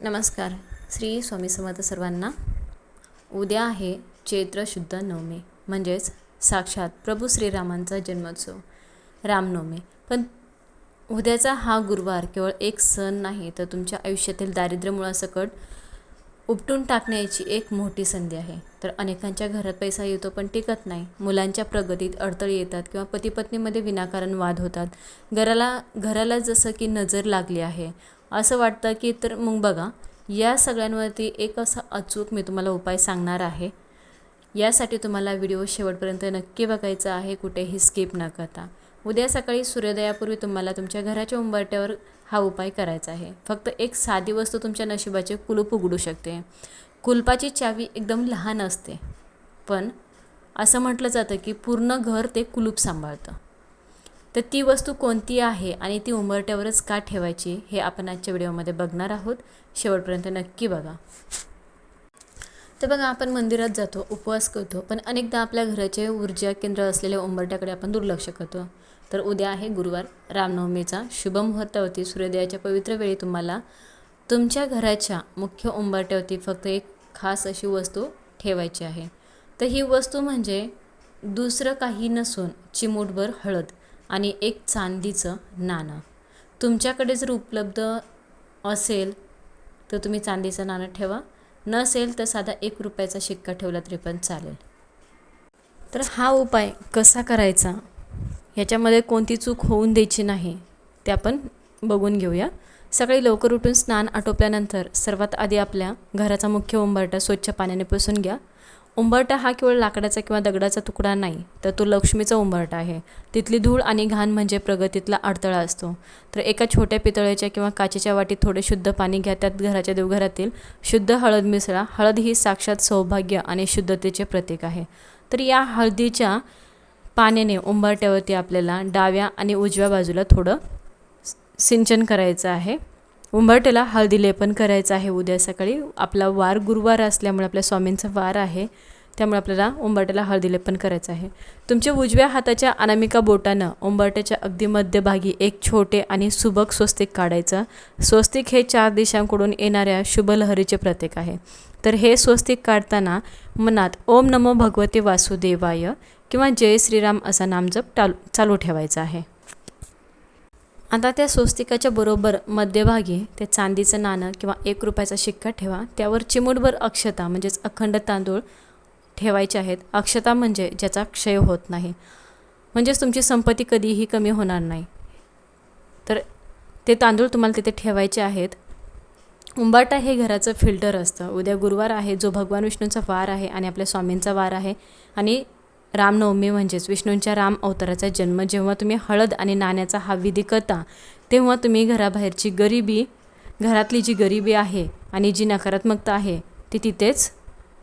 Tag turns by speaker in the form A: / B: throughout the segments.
A: नमस्कार. श्री स्वामी समर्थ सर्वांना. उद्या आहे चैत्र शुद्ध नवमी, म्हणजेच साक्षात प्रभू श्रीरामांचा जन्मोत्सव रामनवमी. पण उद्याचा हा गुरुवार केवळ एक सण नाही, तर तुमच्या आयुष्यातील दारिद्र्य मुळासकट उपटून टाकण्याची एक मोठी संधी आहे. तर अनेकांच्या घरात पैसा येतो पण टिकत नाही, मुलांच्या प्रगतीत अडथळे येतात किंवा पती पत्नीमध्ये विनाकारण वाद होतात, घराला जसं की नजर लागली आहे असं वाटतं की. तर मग बघा, या सगळ्यांवरती एक असा अचूक मी तुम्हाला उपाय सांगणार आहे. यासाठी तुम्हाला व्हिडिओ शेवटपर्यंत नक्की बघायचा आहे, कुठेही स्किप न करता. उद्या सकाळी सूर्योदयापूर्वी तुम्हाला तुमच्या घराच्या उंबरठ्यावर हा उपाय करायचा आहे. फक्त एक साधी वस्तू तुमच्या नशिबाचे कुलूप उघडू शकते. कुलपाची चावी एकदम लहान असते, पण असं म्हटलं जातं की पूर्ण घर ते कुलूप सांभाळतं. तर ती वस्तू कोणती आहे आणि ती उंबरठ्यावरच का ठेवायची, हे आपण आजच्या व्हिडिओमध्ये बघणार आहोत. शेवटपर्यंत नक्की बघा. तर बघा, आपण मंदिरात जातो, उपवास करतो, पण अनेकदा आपल्या घराचे ऊर्जा केंद्र असलेल्या उंबरठ्याकडे आपण दुर्लक्ष करतो. तर उद्या आहे गुरुवार, रामनवमीचा शुभ मुहूर्तावरती सूर्योदयाच्या पवित्र वेळी तुम्हाला तुमच्या घराच्या मुख्य उंबरठ्यावरती फक्त एक खास अशी वस्तू ठेवायची आहे. तर ही वस्तू म्हणजे दुसरं काही नसून चिमूटभर हळद आणि एक चांदीचं नाणं. तुमच्याकडे जर उपलब्ध असेल तर तुम्ही चांदीचं नाणं ठेवा, नसेल तर साधा 1 रुपयाचा शिक्का ठेवला तरी पण चालेल. तर हा उपाय कसा करायचा, ह्याच्यामध्ये कोणती चूक होऊन द्यायची नाही, ते आपण बघून घेऊया. सकाळी लवकर उठून स्नान आटोपल्यानंतर सर्वात आधी आपल्या घराचा मुख्य उंबरठा स्वच्छ पाण्याने पुसून घ्या. उंबरठा हा केवळ लाकडाचा किंवा दगडाचा तुकडा नाही, तर तो लक्ष्मीचा उंबरठा आहे. तिथली धूळ आणि घाण म्हणजे प्रगतीतला अडथळा असतो. तर एका छोट्या पितळेच्या किंवा काचेच्या वाटीत थोडे शुद्ध पाणी घ्या. त्यात घराच्या देवघरातील शुद्ध हळद मिसळा. हळद ही साक्षात सौभाग्य आणि शुद्धतेचे प्रतीक आहे. तर या हळदीच्या पाण्याने उंबरठ्यावरती आपल्याला डाव्या आणि उजव्या बाजूला थोडं सिंचन करायचं आहे. उंबरठ्याला हळदी लेपन करायचं आहे. उद्या सकाळी आपला वार गुरुवार असल्यामुळे आपल्या स्वामींचा वार आहे, त्यामुळे आपल्याला उंबरठ्याला हळदी लेपन करायचं आहे. तुमच्या उजव्या हाताच्या अनामिका बोटानं उंबरठ्याच्या अगदी मध्यभागी एक छोटे आणि सुबक स्वस्तिक काढायचं. स्वस्तिक हे 4 दिशांकडून येणाऱ्या शुभ लहरीचे प्रतीक आहे. तर हे स्वस्तिक काढताना मनात ओम नमो भगवते वासुदेवाय किंवा जय श्रीराम असा नामजप चालू ठेवायचा आहे. आता त्या स्वस्तिकाच्या बरोबर मध्यभागी ते चांदीचं नाणं किंवा 1 रुपयाचा शिक्का ठेवा. त्यावर चिमूटभर अक्षता म्हणजेच अखंड तांदूळ ठेवायचे आहेत. अक्षता म्हणजे ज्याचा क्षय होत नाही, म्हणजेच तुमची संपत्ती कधीही कमी होणार नाही. तर ते तांदूळ तुम्हाला तिथे ठेवायचे आहेत. उंबरठा हे घराचं फिल्टर असतं. उद्या गुरुवार आहे, जो भगवान विष्णूंचा वार आहे आणि आपल्या स्वामींचा वार आहे. आणि रामनवमी म्हणजेच विष्णूंच्या राम अवताराचा जन्म. जेव्हा तुम्ही हळद आणि नाण्याचा हा विधी करता, तेव्हा तुम्ही घरातली जी गरिबी आहे आणि जी नकारात्मकता आहे ती तिथेच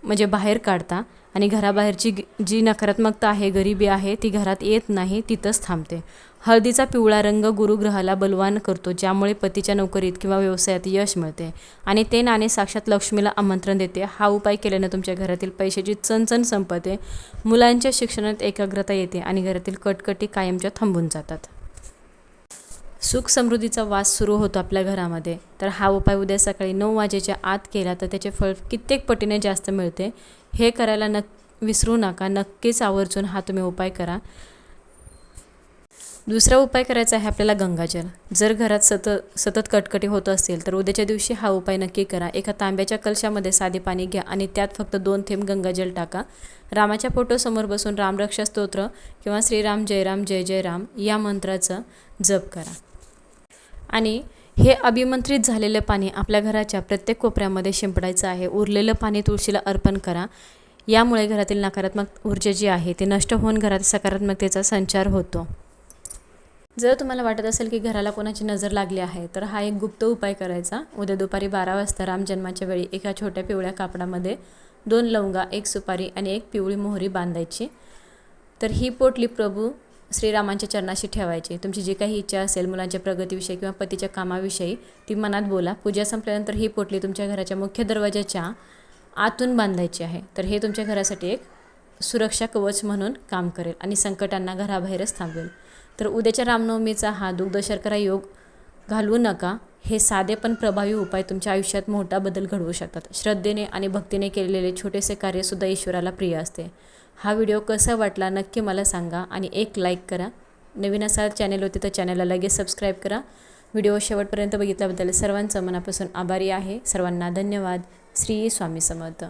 A: म्हणजे बाहेर काढता. आणि घराबाहेरची जी नकारात्मकता आहे, गरिबी आहे, ती घरात येत नाही, तिथंच थांबते. हळदीचा पिवळा रंग गुरुग्रहाला बलवान करतो, ज्यामुळे पतीच्या नोकरीत किंवा व्यवसायात यश मिळते. आणि ते नाणे साक्षात लक्ष्मीला आमंत्रण देते. हा उपाय केल्याने तुमच्या घरातील पैशाची चणचण संपते, मुलांच्या शिक्षणात एकाग्रता येते आणि घरातील कटकटी कायमच्या थांबून जातात. सुख समृद्धीचा वास सुरू होतो आपल्या घरामध्ये. तर हा उपाय उद्या सकाळी 9 वाजेच्या आत केला तर त्याचे फळ कित्येक पटीने जास्त मिळते. हे करायला विसरू नका. नक्कीच आवर्जून हा तुम्ही उपाय करा. दुसरा उपाय करायचा आहे आपल्याला गंगाजल. जर घरात सतत कटकटी होत असेल तर उद्याच्या दिवशी हा उपाय नक्की करा. एका तांब्याच्या कलशामध्ये साधे पाणी घ्या आणि त्यात फक्त 2 थेंब गंगाजल टाका. रामाच्या फोटोसमोर बसून रामरक्षा स्तोत्र किंवा श्रीराम जय राम जय जय राम या मंत्राचं जप करा. आणि हे अभिमंत्रित झालेलं पाणी आपल्या घराच्या प्रत्येक कोपऱ्यामध्ये शिंपडायचं आहे. उरलेलं पाणी तुळशीला अर्पण करा. यामुळे घरातील नकारात्मक ऊर्जा जी आहे ती नष्ट होऊन घरात सकारात्मकतेचा संचार होतो. जर तुम्हाला वाटत असेल की घराला कोणाची नजर लागली आहे, तर हा एक गुप्त उपाय करायचा. उद्या दुपारी 12 वाजता राम जन्माच्या वेळी एका छोट्या पिवळ्या कापडामध्ये 2 लवंगा, 1 सुपारी आणि 1 पिवळी मोहरी बांधायची. तर ही पोटली प्रभू श्रीरामांच्या चरणाशी ठेवायची. तुमची जी काही इच्छा असेल मुलांच्या प्रगतीविषयी किंवा पतीच्या कामाविषयी ती मनात बोला. पूजा संपल्यानंतर ही पोटली तुमच्या घराच्या मुख्य दरवाजाच्या आतून बांधायची आहे. तर हे तुमच्या घरासाठी एक सुरक्षा कवच म्हणून काम करेल आणि संकटांना घराबाहेरच थांबवेल. तर उद्याच्या रामनवमीचा हा दुग्ध शर्करा योग घालवू नका. हे साधे पण प्रभावी उपाय तुमच्या आयुष्यात मोठा बदल घडवू शकतात. श्रद्धेने आणि भक्तीने केलेले छोटेसे कार्यसुद्धा ईश्वराला प्रिय असते. हा व्हिडिओ कसा वाटला नक्की मला सांगा आणि एक लाईक करा. नवीन असाल चॅनलवरती तर चॅनलला लगेच सबस्क्राईब करा. व्हिडिओ शेवटपर्यंत बघितल्याबद्दल सर्वांचं मनापासून आभारी आहे. सर्वांना धन्यवाद. श्री स्वामी समर्थ.